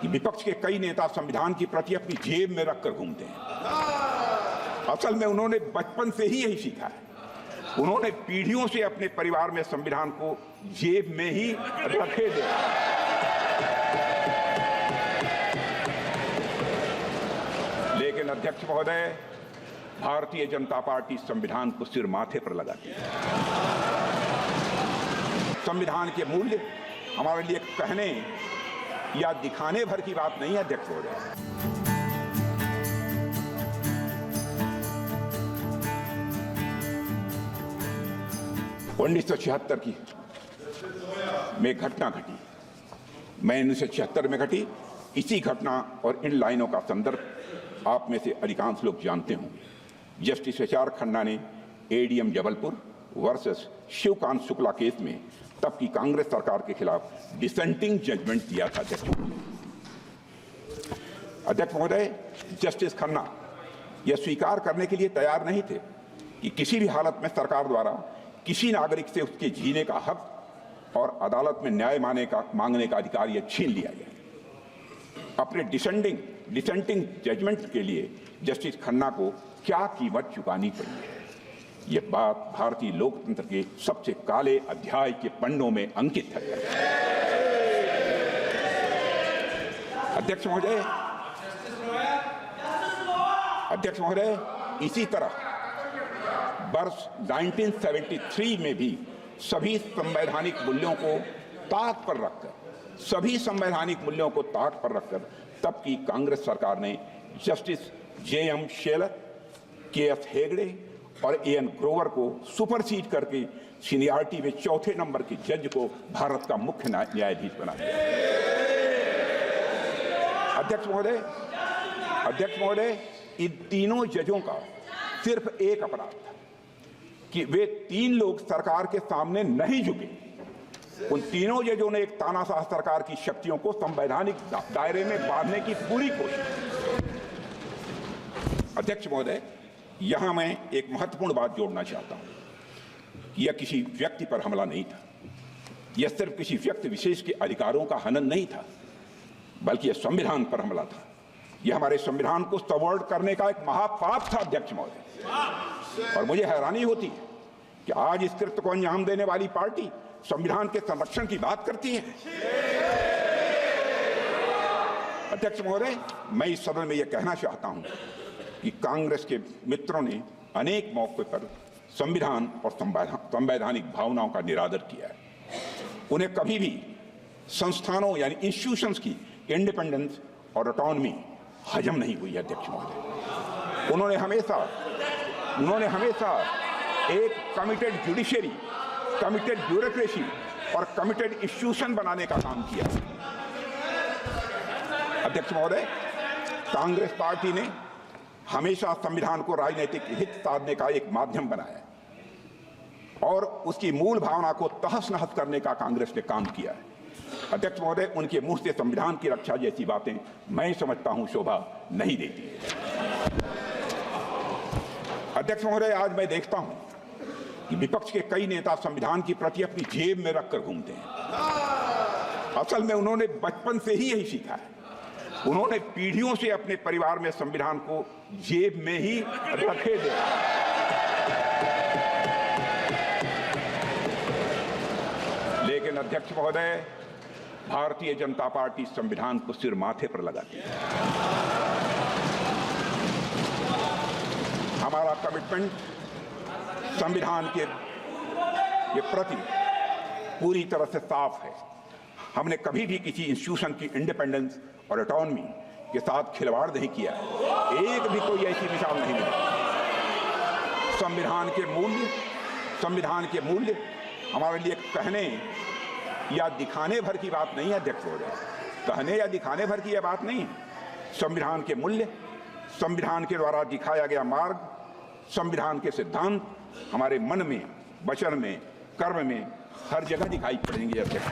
कि विपक्ष के कई नेता संविधान की प्रति अपनी जेब में रखकर घूमते हैं। असल में उन्होंने बचपन से ही यही सीखा है। उन्होंने पीढ़ियों से अपने परिवार में संविधान को जेब में ही रखे देखा। लेकिन अध्यक्ष महोदय, भारतीय जनता पार्टी संविधान को सिर माथे पर लगाती है। संविधान के मूल्य हमारे लिए कहने या दिखाने भर की बात नहीं है अध्यक्ष महोदय। 1976 की में घटना घटी, मैं 1976 में घटी। इसी घटना और इन लाइनों का संदर्भ आप में से अधिकांश लोग जानते होंगे। Justice H R. खन्ना ने ADM Jabalpur versus Shivkant Shukla case में तब की कांग्रेस सरकार के खिलाफ डिसेंटिंग जजमेंट दिया था। अध्यक्ष महोदय, जस्टिस खन्ना यह स्वीकार करने के लिए तैयार नहीं थे कि किसी भी हालत में सरकार द्वारा किसी नागरिक से उसके जीने का हक और अदालत में न्याय मांगने का अधिकार यह छीन लिया गया। अपने डिसेंटिंग जजमेंट के लिए जस्टिस खन्ना को क्या कीमत चुकानी पड़ी है, यह बात भारतीय लोकतंत्र के सबसे काले अध्याय के पन्नों में अंकित है। अध्यक्ष महोदय, इसी तरह वर्ष 1973 में भी सभी संवैधानिक मूल्यों को ताक पर रखकर तब की कांग्रेस सरकार ने justice J.M.. Shelar, KS. Hegde और ए.एन. ग्रोवर को सुपरसीड करके सीनियरिटी में चौथे नंबर के जज को भारत का मुख्य न्यायाधीश बना दिया। अध्यक्ष महोदय, इन तीनों जजों का सिर्फ एक अपराध था कि वे तीन लोग सरकार के सामने नहीं झुके। उन तीनों जजों ने एक तानाशाह सरकार की शक्तियों को संवैधानिक दायरे में बांधने की पूरी कोशिश की। अध्यक्ष महोदय, यहां मैं एक महत्वपूर्ण बात जोड़ना चाहता हूं कि यह किसी व्यक्ति पर हमला नहीं था। यह सिर्फ किसी व्यक्ति विशेष के अधिकारों का हनन नहीं था, बल्कि यह संविधान पर हमला था। यह हमारे संविधान को सबवर्ट करने का एक महापाप था अध्यक्ष महोदय। और मुझे हैरानी होती है कि आज इस कृत्य को अंजाम देने वाली पार्टी संविधान के संरक्षण की बात करती है। अध्यक्ष महोदय, मैं इस सदन में यह कहना चाहता हूं कि कांग्रेस के मित्रों ने अनेक मौकों पर संविधान और संवैधानिक भावनाओं का निरादर किया है। उन्हें कभी भी संस्थानों यानी इंस्टीट्यूशंस की इंडिपेंडेंस और ऑटोनॉमी हजम नहीं हुई है अध्यक्ष महोदय। उन्होंने हमेशा एक कमिटेड जुडिशरी, कमिटेड ब्यूरोक्रेसी और कमिटेड इंस्टीट्यूशन बनाने का काम किया। अध्यक्ष महोदय, कांग्रेस पार्टी ने हमेशा संविधान को राजनीतिक हित साधने का एक माध्यम बनाया और उसकी मूल भावना को तहस नहस करने का कांग्रेस ने काम किया है। अध्यक्ष महोदय, उनके मुंह से संविधान की रक्षा जैसी बातें मैं समझता हूं शोभा नहीं देती है। अध्यक्ष महोदय, आज मैं देखता हूं कि विपक्ष के कई नेता संविधान की प्रति अपनी जेब में रखकर घूमते हैं। असल में उन्होंने बचपन से ही यही सीखा है। उन्होंने पीढ़ियों से अपने परिवार में संविधान को जेब में ही रखे देखा। लेकिन अध्यक्ष महोदय, भारतीय जनता पार्टी संविधान को सिर माथे पर लगाती है। हमारा कमिटमेंट संविधान के प्रति पूरी तरह से साफ है। हमने कभी भी किसी इंस्टीट्यूशन की इंडिपेंडेंस और ऑटोनॉमी के साथ खिलवाड़ नहीं किया है। एक भी कोई ऐसी मिसाल नहीं मिली। संविधान के मूल्य हमारे लिए कहने या दिखाने भर की बात नहीं है अध्यक्ष महोदय। कहने या दिखाने भर की यह बात नहीं है। संविधान के मूल्य, संविधान के द्वारा दिखाया गया मार्ग, संविधान के सिद्धांत हमारे मन में, वचन में, कर्म में हर जगह दिखाई पड़ेंगे अध्यक्ष।